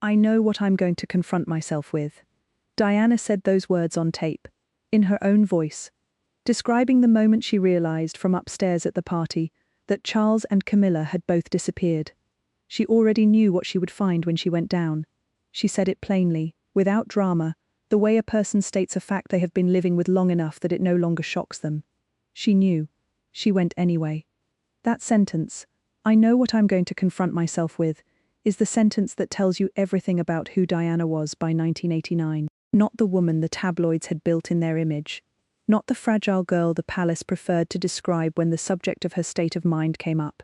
I know what I'm going to confront myself with. Diana said those words on tape, in her own voice, describing the moment she realized from upstairs at the party that Charles and Camilla had both disappeared. She already knew what she would find when she went down. She said it plainly, without drama, the way a person states a fact they have been living with long enough that it no longer shocks them. She knew. She went anyway. That sentence, I know what I'm going to confront myself with, is the sentence that tells you everything about who Diana was by 1989. Not the woman the tabloids had built in their image. Not the fragile girl the palace preferred to describe when the subject of her state of mind came up.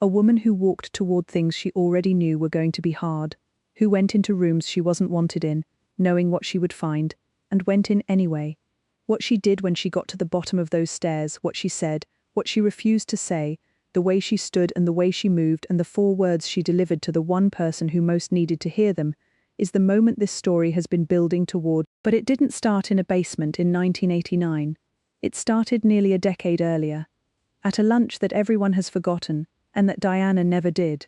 A woman who walked toward things she already knew were going to be hard, who went into rooms she wasn't wanted in, knowing what she would find, and went in anyway. What she did when she got to the bottom of those stairs, what she said, what she refused to say, the way she stood and the way she moved and the 4 words she delivered to the one person who most needed to hear them, is the moment this story has been building toward. But it didn't start in a basement in 1989. It started nearly a decade earlier. At a lunch that everyone has forgotten, and that Diana never did.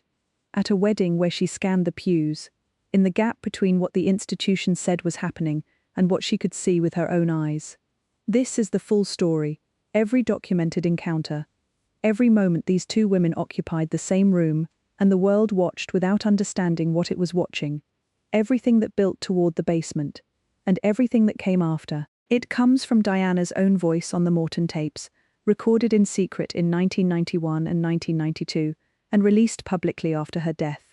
At a wedding where she scanned the pews, in the gap between what the institution said was happening and what she could see with her own eyes. This is the full story, every documented encounter. Every moment these 2 women occupied the same room, and the world watched without understanding what it was watching. Everything that built toward the basement, and everything that came after. It comes from Diana's own voice on the Morton tapes, recorded in secret in 1991 and 1992, and released publicly after her death.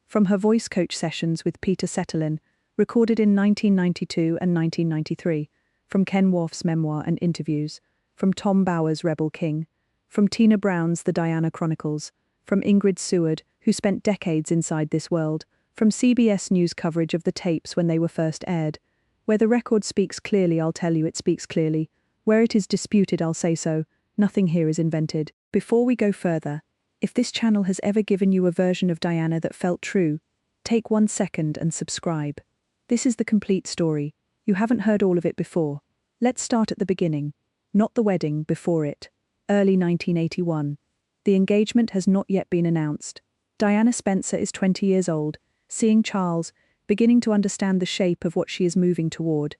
From her voice coach sessions with Peter Setterlin, recorded in 1992 and 1993, from Ken Worth's memoir and interviews, from Tom Bower's Rebel King, from Tina Brown's The Diana Chronicles, from Ingrid Seward, who spent decades inside this world, from CBS News coverage of the tapes when they were first aired. Where the record speaks clearly, I'll tell you it speaks clearly. Where it is disputed, I'll say so. Nothing here is invented. Before we go further, if this channel has ever given you a version of Diana that felt true, take 1 second and subscribe. This is the complete story. You haven't heard all of it before. Let's start at the beginning. Not the wedding, before it. Early 1981. The engagement has not yet been announced. Diana Spencer is 20 years old, seeing Charles, beginning to understand the shape of what she is moving toward.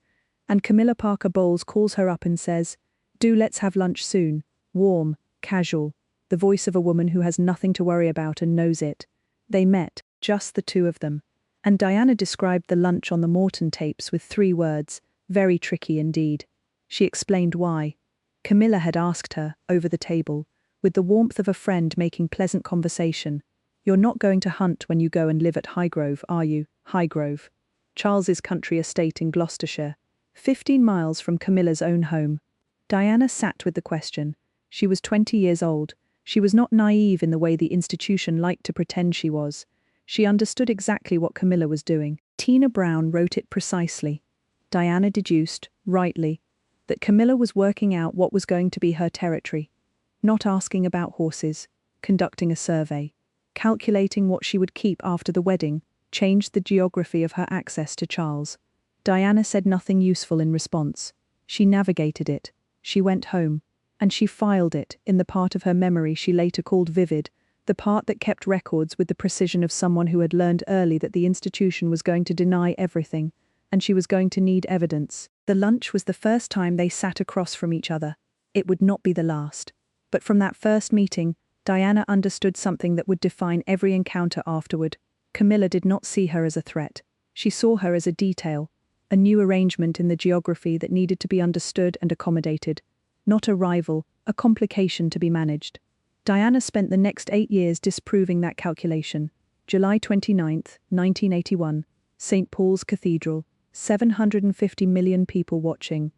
And Camilla Parker Bowles calls her up and says, let's have lunch soon. Warm, casual, the voice of a woman who has nothing to worry about and knows it. They met, just the 2 of them. And Diana described the lunch on the Morton tapes with 3 words, very tricky indeed. She explained why. Camilla had asked her, over the table, with the warmth of a friend making pleasant conversation, "You're not going to hunt when you go and live at Highgrove, are you?" Highgrove. Charles's country estate in Gloucestershire, 15 miles from Camilla's own home. Diana sat with the question. She was 20 years old. She was not naive in the way the institution liked to pretend she was. She understood exactly what Camilla was doing. Tina Brown wrote it precisely. Diana deduced, rightly, that Camilla was working out what was going to be her territory. Not asking about horses, conducting a survey, calculating what she would keep after the wedding, changed the geography of her access to Charles. Diana said nothing useful in response. She navigated it. She went home. And she filed it in the part of her memory she later called vivid, the part that kept records with the precision of someone who had learned early that the institution was going to deny everything, and she was going to need evidence. The lunch was the first time they sat across from each other. It would not be the last. But from that first meeting, Diana understood something that would define every encounter afterward. Camilla did not see her as a threat. She saw her as a detail, a new arrangement in the geography that needed to be understood and accommodated. Not a rival, a complication to be managed. Diana spent the next 8 years disproving that calculation. July 29, 1981, St. Paul's Cathedral, 750 million people watching.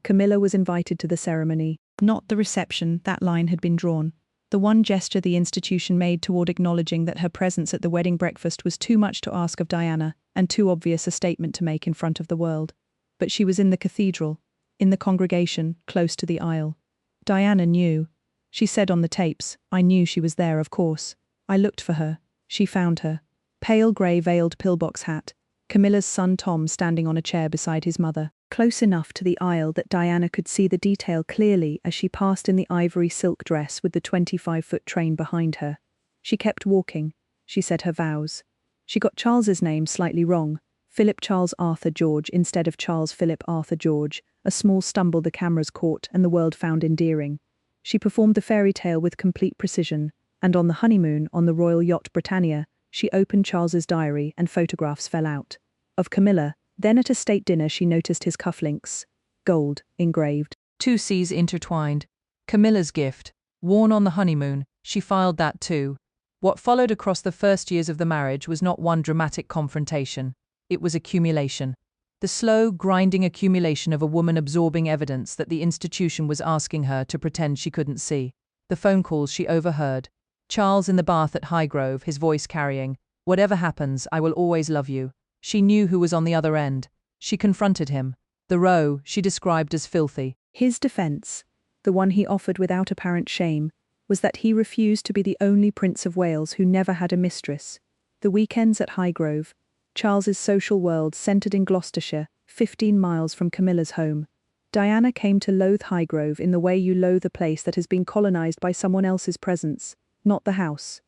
Camilla was invited to the ceremony. Not the reception, that line had been drawn. The one gesture the institution made toward acknowledging that her presence at the wedding breakfast was too much to ask of Diana, and too obvious a statement to make in front of the world. But she was in the cathedral, in the congregation, close to the aisle. Diana knew. She said on the tapes, "I knew she was there, of course. I looked for her. She found her." Pale grey veiled pillbox hat. Camilla's son Tom standing on a chair beside his mother, close enough to the aisle that Diana could see the detail clearly as she passed in the ivory silk dress with the 25-foot train behind her. She kept walking. She said her vows. She got Charles's name slightly wrong, Philip Charles Arthur George instead of Charles Philip Arthur George, a small stumble the cameras caught and the world found endearing. She performed the fairy tale with complete precision, and on the honeymoon on the royal yacht Britannia, she opened Charles's diary and photographs fell out. Of Camilla, then at a state dinner she noticed his cufflinks. Gold, engraved. Two C's intertwined. Camilla's gift. Worn on the honeymoon, she filed that too. What followed across the first years of the marriage was not one dramatic confrontation. It was accumulation. The slow, grinding accumulation of a woman absorbing evidence that the institution was asking her to pretend she couldn't see. The phone calls she overheard. Charles in the bath at Highgrove, his voice carrying, "Whatever happens, I will always love you." She knew who was on the other end. She confronted him. The row she described as filthy. His defense, the one he offered without apparent shame, was that he refused to be the only Prince of Wales who never had a mistress. The weekends at Highgrove, Charles's social world centred in Gloucestershire, 15 miles from Camilla's home. Diana came to loathe Highgrove in the way you loathe a place that has been colonised by someone else's presence, not the house.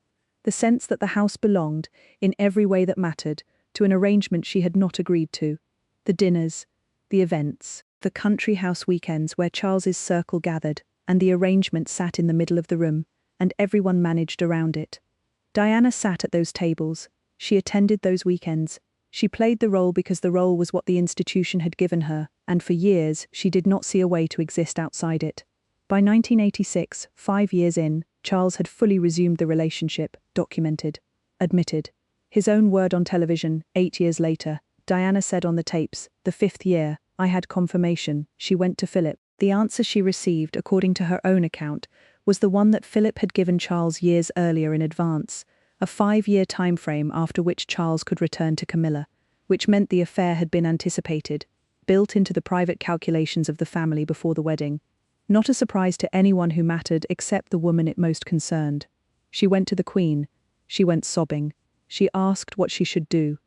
The sense that the house belonged, in every way that mattered, to an arrangement she had not agreed to. The dinners, the events, the country house weekends where Charles's circle gathered, and the arrangement sat in the middle of the room, and everyone managed around it. Diana sat at those tables. She attended those weekends. She played the role because the role was what the institution had given her, and for years she did not see a way to exist outside it. By 1986, 5 years in, Charles had fully resumed the relationship, documented, admitted. His own word on television, 8 years later, Diana said on the tapes, "The 5th year, I had confirmation." She went to Philip. The answer she received, according to her own account, was the one that Philip had given Charles years earlier in advance, a 5-year time frame after which Charles could return to Camilla, which meant the affair had been anticipated, built into the private calculations of the family before the wedding. Not a surprise to anyone who mattered except the woman it most concerned. She went to the Queen. She went sobbing. She asked what she should do.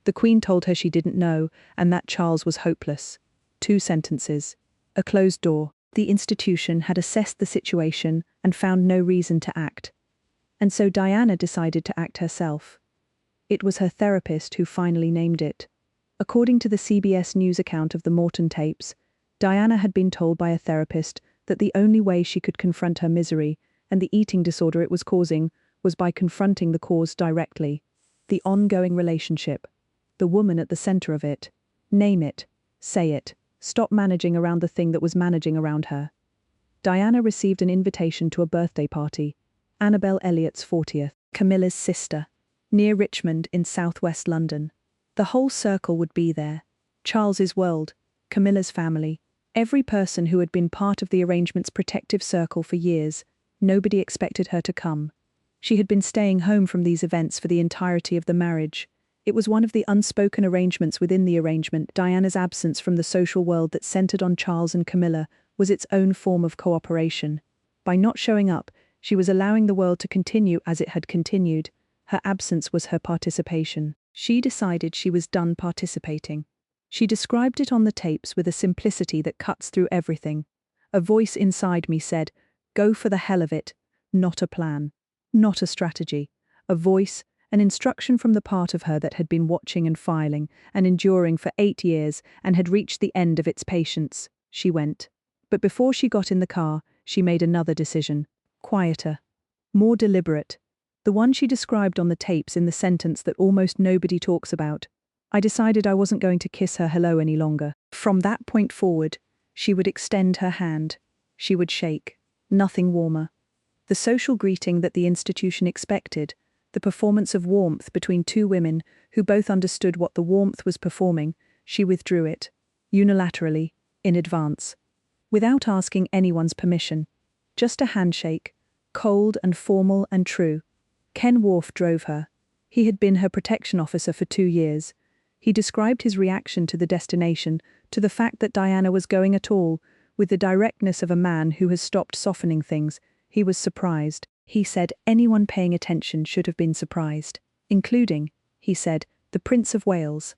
The Queen told her she didn't know, and that Charles was hopeless. 2 sentences. A closed door. The institution had assessed the situation and found no reason to act. And so Diana decided to act herself. It was her therapist who finally named it. According to the CBS News account of the Morton tapes, Diana had been told by a therapist that the only way she could confront her misery and the eating disorder it was causing was by confronting the cause directly. The ongoing relationship. The woman at the center of it. Name it. Say it. Stop managing around the thing that was managing around her. Diana received an invitation to a birthday party. Annabel Elliott's 40th, Camilla's sister, near Richmond in southwest London. The whole circle would be there. Charles's world, Camilla's family, every person who had been part of the arrangement's protective circle for years. Nobody expected her to come. She had been staying home from these events for the entirety of the marriage. It was one of the unspoken arrangements within the arrangement. Diana's absence from the social world that centered on Charles and Camilla was its own form of cooperation. By not showing up, she was allowing the world to continue as it had continued. Her absence was her participation. She decided she was done participating. She described it on the tapes with a simplicity that cuts through everything. A voice inside me said, "Go for the hell of it." Not a plan. Not a strategy. A voice, an instruction from the part of her that had been watching and filing and enduring for 8 years and had reached the end of its patience. She went. But before she got in the car, she made another decision. Quieter. More deliberate. The one she described on the tapes in the sentence that almost nobody talks about. I decided I wasn't going to kiss her hello any longer. From that point forward, she would extend her hand. She would shake. Nothing warmer. The social greeting that the institution expected, the performance of warmth between 2 women who both understood what the warmth was performing, she withdrew it, unilaterally, in advance. Without asking anyone's permission. Just a handshake, cold and formal and true. Ken Wharf drove her. He had been her protection officer for 2 years. He described his reaction to the destination, to the fact that Diana was going at all, with the directness of a man who has stopped softening things. He was surprised. He said anyone paying attention should have been surprised, including, he said, the Prince of Wales.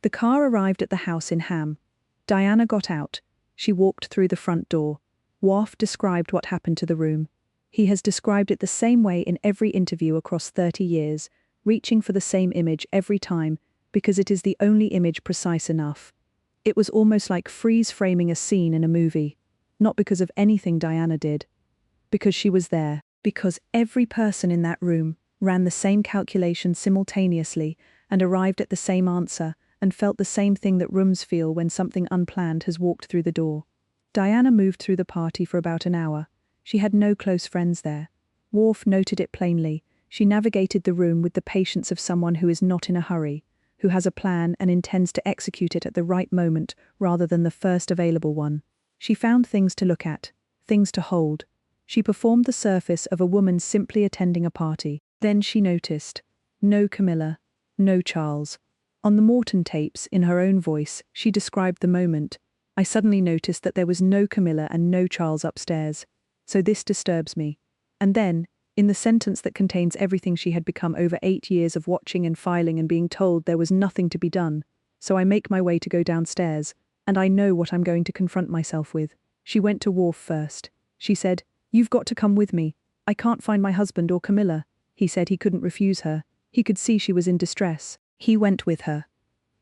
The car arrived at the house in Ham. Diana got out. She walked through the front door. Wharf described what happened to the room. He has described it the same way in every interview across 30 years, reaching for the same image every time because it is the only image precise enough. It was almost like freeze-framing a scene in a movie, not because of anything Diana did, because she was there, because every person in that room ran the same calculation simultaneously and arrived at the same answer and felt the same thing that rooms feel when something unplanned has walked through the door. Diana moved through the party for about an hour. She had no close friends there. Worf noted it plainly. She navigated the room with the patience of someone who is not in a hurry, who has a plan and intends to execute it at the right moment rather than the first available one. She found things to look at, things to hold. She performed the surface of a woman simply attending a party. Then she noticed. No Camilla, no Charles. On the Morton tapes, in her own voice, she described the moment. I suddenly noticed that there was no Camilla and no Charles upstairs. So this disturbs me. And then, in the sentence that contains everything she had become over 8 years of watching and filing and being told there was nothing to be done. So I make my way to go downstairs, and I know what I'm going to confront myself with. She went to Worf first. She said, "You've got to come with me. I can't find my husband or Camilla." He said he couldn't refuse her. He could see she was in distress. He went with her.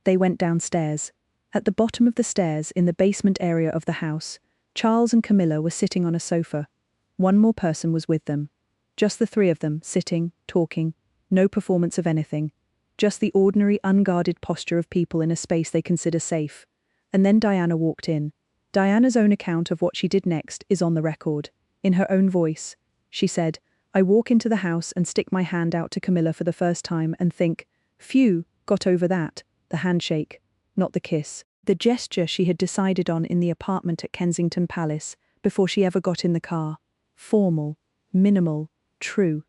They went downstairs. At the bottom of the stairs, in the basement area of the house, Charles and Camilla were sitting on a sofa. One more person was with them. Just the three of them, sitting, talking, no performance of anything. Just the ordinary, unguarded posture of people in a space they consider safe. And then Diana walked in. Diana's own account of what she did next is on the record. In her own voice, she said, "I walk into the house and stick my hand out to Camilla for the first time and think, phew, got over that, the handshake, not the kiss. The gesture she had decided on in the apartment at Kensington Palace before she ever got in the car. Formal, minimal, true.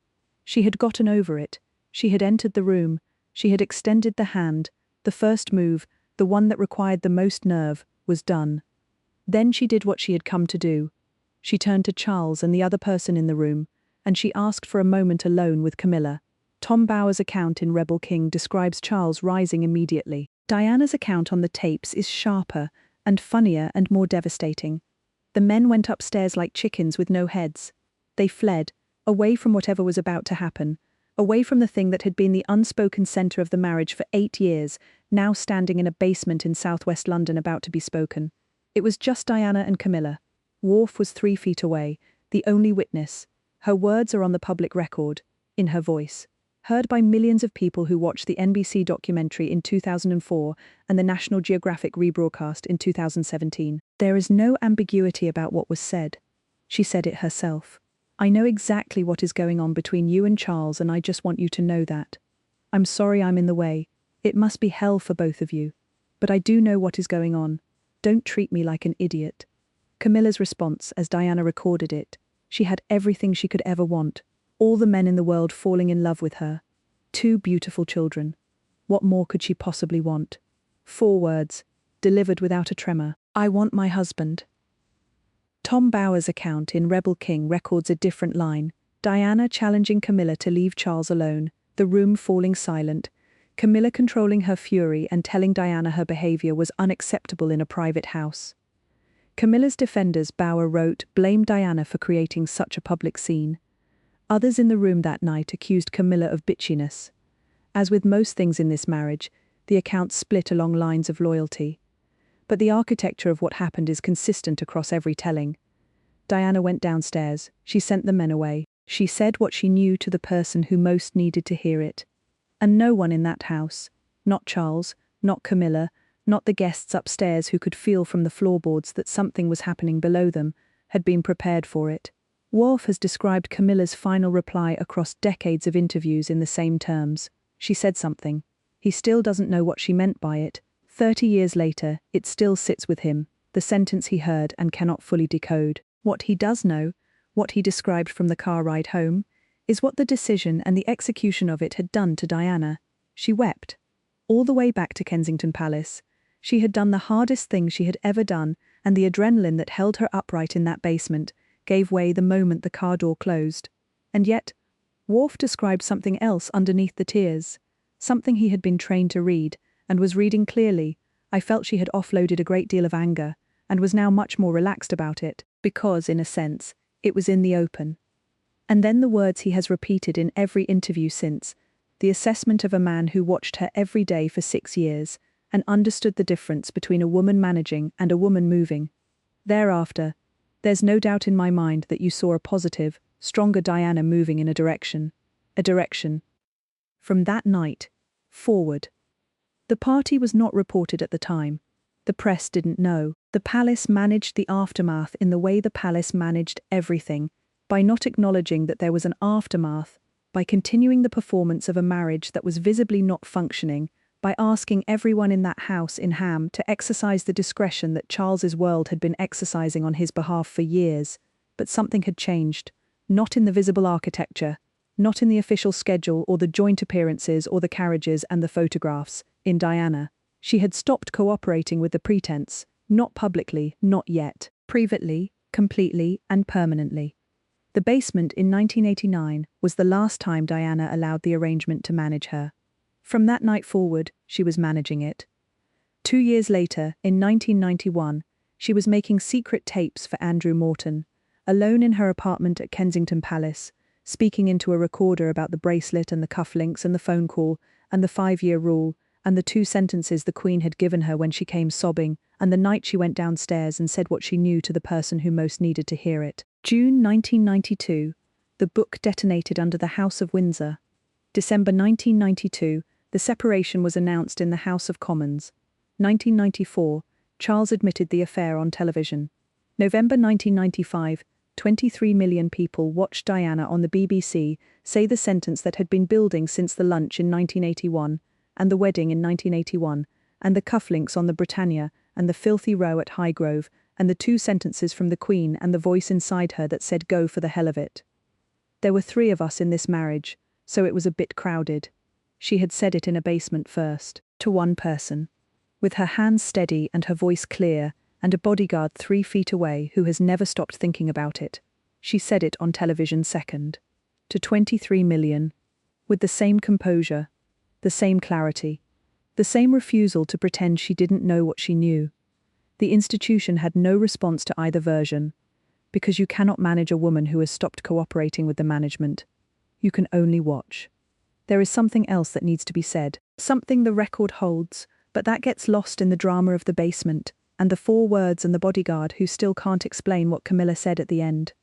She had gotten over it. She had entered the room. She had extended the hand. The first move, the one that required the most nerve, was done. Then she did what she had come to do. She turned to Charles and the other person in the room, and she asked for a moment alone with Camilla. Tom Bower's account in Rebel King describes Charles rising immediately. Diana's account on the tapes is sharper and funnier and more devastating. The men went upstairs like chickens with no heads. They fled, away from whatever was about to happen, away from the thing that had been the unspoken centre of the marriage for 8 years, now standing in a basement in southwest London about to be spoken. It was just Diana and Camilla. Worf was 3 feet away, the only witness. Her words are on the public record, in her voice. Heard by millions of people who watched the NBC documentary in 2004 and the National Geographic rebroadcast in 2017. There is no ambiguity about what was said. She said it herself. "I know exactly what is going on between you and Charles, and I just want you to know that. I'm sorry I'm in the way. It must be hell for both of you. But I do know what is going on. Don't treat me like an idiot." Camilla's response, as Diana recorded it, she had everything she could ever want. All the men in the world falling in love with her. 2 beautiful children. What more could she possibly want? 4 words, delivered without a tremor. "I want my husband." Tom Bower's account in Rebel King records a different line. Diana challenging Camilla to leave Charles alone, the room falling silent, Camilla controlling her fury and telling Diana her behavior was unacceptable in a private house. Camilla's defenders, Bower wrote, blamed Diana for creating such a public scene. Others in the room that night accused Camilla of bitchiness. As with most things in this marriage, the accounts split along lines of loyalty. But the architecture of what happened is consistent across every telling. Diana went downstairs. She sent the men away. She said what she knew to the person who most needed to hear it. And no one in that house, not Charles, not Camilla, not the guests upstairs who could feel from the floorboards that something was happening below them, had been prepared for it. Worf has described Camilla's final reply across decades of interviews in the same terms. She said something. He still doesn't know what she meant by it. 30 years later, it still sits with him, the sentence he heard and cannot fully decode. What he does know, what he described from the car ride home, is what the decision and the execution of it had done to Diana. She wept. All the way back to Kensington Palace. She had done the hardest thing she had ever done, and the adrenaline that held her upright in that basement gave way the moment the car door closed. And yet, Worf described something else underneath the tears, something he had been trained to read, and was reading clearly. I felt she had offloaded a great deal of anger, and was now much more relaxed about it, because, in a sense, it was in the open. And then the words he has repeated in every interview since, the assessment of a man who watched her every day for 6 years and understood the difference between a woman managing and a woman moving. Thereafter, there's no doubt in my mind that you saw a positive, stronger Diana moving in a direction. A direction. From that night, forward. The party was not reported at the time. The press didn't know. The palace managed the aftermath in the way the palace managed everything, by not acknowledging that there was an aftermath, by continuing the performance of a marriage that was visibly not functioning, by asking everyone in that house in Ham to exercise the discretion that Charles's world had been exercising on his behalf for years. But something had changed, not in the visible architecture, not in the official schedule or the joint appearances or the carriages and the photographs. In Diana, she had stopped cooperating with the pretense, not publicly, not yet, privately, completely and permanently. The basement in 1989 was the last time Diana allowed the arrangement to manage her. From that night forward, she was managing it. 2 years later, in 1991, she was making secret tapes for Andrew Morton, alone in her apartment at Kensington Palace, speaking into a recorder about the bracelet and the cufflinks and the phone call and the 5-year rule and the 2 sentences the Queen had given her when she came sobbing, and the night she went downstairs and said what she knew to the person who most needed to hear it. June 1992, the book detonated under the House of Windsor. December 1992, the separation was announced in the House of Commons. 1994, Charles admitted the affair on television. November 1995, 23 million people watched Diana on the BBC say the sentence that had been building since the lunch in 1981, and the wedding in 1981, and the cufflinks on the Britannia, and the filthy row at Highgrove, and the 2 sentences from the Queen and the voice inside her that said go for the hell of it. There were 3 of us in this marriage, so it was a bit crowded. She had said it in a basement first, to one person, with her hands steady and her voice clear, and a bodyguard 3 feet away who has never stopped thinking about it. She said it on television second, to 23 million, with the same composure, the same clarity, the same refusal to pretend she didn't know what she knew. The institution had no response to either version, because you cannot manage a woman who has stopped cooperating with the management. You can only watch. There is something else that needs to be said, something the record holds, but that gets lost in the drama of the basement, and the 4 words and the bodyguard who still can't explain what Camilla said at the end.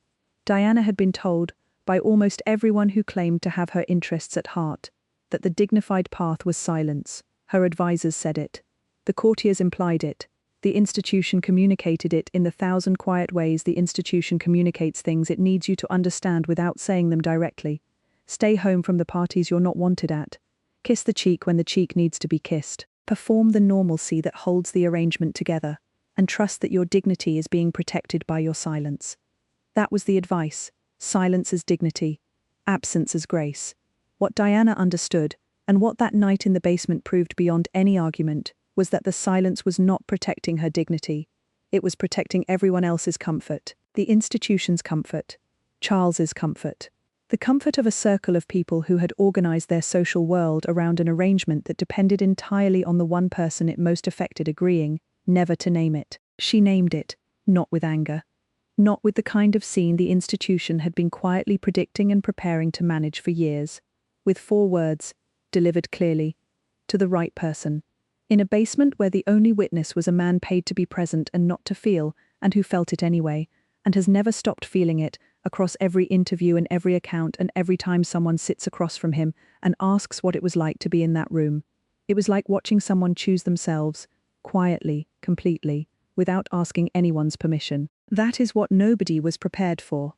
Diana had been told, by almost everyone who claimed to have her interests at heart, that the dignified path was silence. Her advisors said it. The courtiers implied it. The institution communicated it in the 1,000 quiet ways the institution communicates things it needs you to understand without saying them directly. Stay home from the parties you're not wanted at. Kiss the cheek when the cheek needs to be kissed. Perform the normalcy that holds the arrangement together, and trust that your dignity is being protected by your silence. That was the advice. Silence as dignity. Absence as grace. What Diana understood, and what that night in the basement proved beyond any argument, was that the silence was not protecting her dignity. It was protecting everyone else's comfort, the institution's comfort, Charles's comfort. The comfort of a circle of people who had organized their social world around an arrangement that depended entirely on the one person it most affected agreeing never to name it. She named it, not with anger. Not with the kind of scene the institution had been quietly predicting and preparing to manage for years. With 4 words, delivered clearly, to the right person. In a basement where the only witness was a man paid to be present and not to feel, and who felt it anyway, and has never stopped feeling it, across every interview and every account and every time someone sits across from him and asks what it was like to be in that room. It was like watching someone choose themselves, quietly, completely, without asking anyone's permission. That is what nobody was prepared for.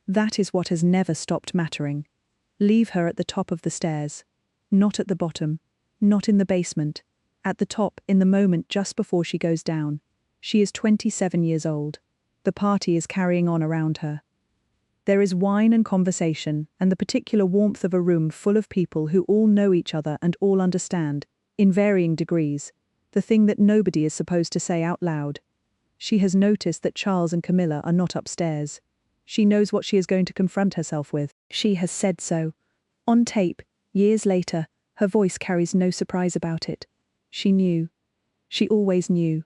That is what has never stopped mattering. Leave her at the top of the stairs. Not at the bottom. Not in the basement. At the top, in the moment just before she goes down. She is 27 years old. The party is carrying on around her. There is wine and conversation, and the particular warmth of a room full of people who all know each other and all understand, in varying degrees, the thing that nobody is supposed to say out loud. She has noticed that Charles and Camilla are not upstairs. She knows what she is going to confront herself with. She has said so. On tape, years later, her voice carries no surprise about it. She knew. She always knew.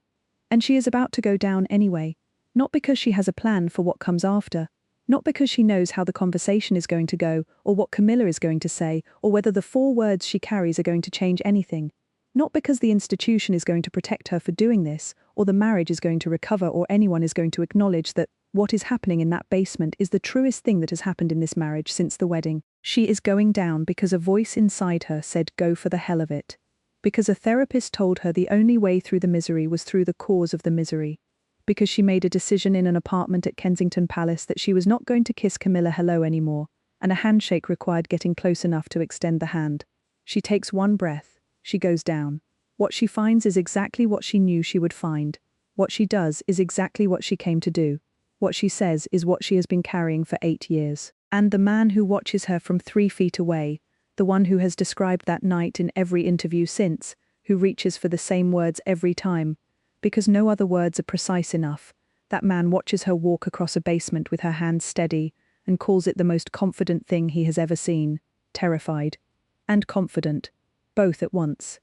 And she is about to go down anyway, not because she has a plan for what comes after, Not because she knows how the conversation is going to go, or what Camilla is going to say, or whether the 4 words she carries are going to change anything. Not because the institution is going to protect her for doing this, or the marriage is going to recover, or anyone is going to acknowledge that what is happening in that basement is the truest thing that has happened in this marriage since the wedding. She is going down because a voice inside her said go for the hell of it. Because a therapist told her the only way through the misery was through the cause of the misery. Because she made a decision in an apartment at Kensington Palace that she was not going to kiss Camilla hello anymore, and a handshake required getting close enough to extend the hand. She takes one breath, she goes down. What she finds is exactly what she knew she would find. What she does is exactly what she came to do. What she says is what she has been carrying for 8 years. And the man who watches her from 3 feet away, the one who has described that night in every interview since, who reaches for the same words every time, because no other words are precise enough, that man watches her walk across a basement with her hands steady and calls it the most confident thing he has ever seen, terrified and confident, both at once.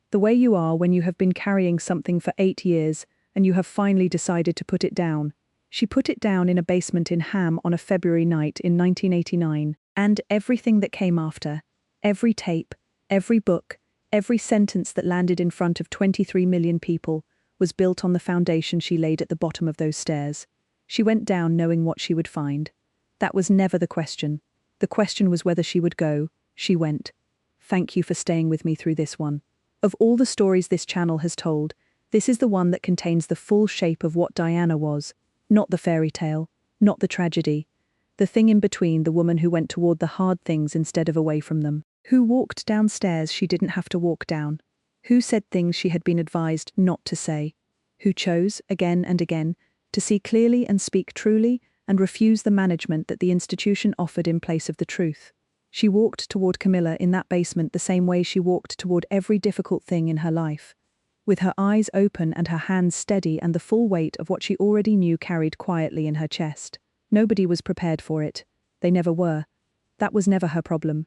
The way you are when you have been carrying something for 8 years and you have finally decided to put it down. She put it down in a basement in Ham on a February night in 1989, and everything that came after, every tape, every book, every sentence that landed in front of 23 million people, was built on the foundation she laid at the bottom of those stairs. She went down knowing what she would find. That was never the question. The question was whether she would go. She went. Thank you for staying with me through this one. Of all the stories this channel has told, this is the one that contains the full shape of what Diana was. Not the fairy tale, not the tragedy. The thing in between, the woman who went toward the hard things instead of away from them. Who walked downstairs she didn't have to walk down. Who said things she had been advised not to say. Who chose, again and again, to see clearly and speak truly and refuse the management that the institution offered in place of the truth. She walked toward Camilla in that basement the same way she walked toward every difficult thing in her life, with her eyes open and her hands steady and the full weight of what she already knew carried quietly in her chest. Nobody was prepared for it. They never were. That was never her problem.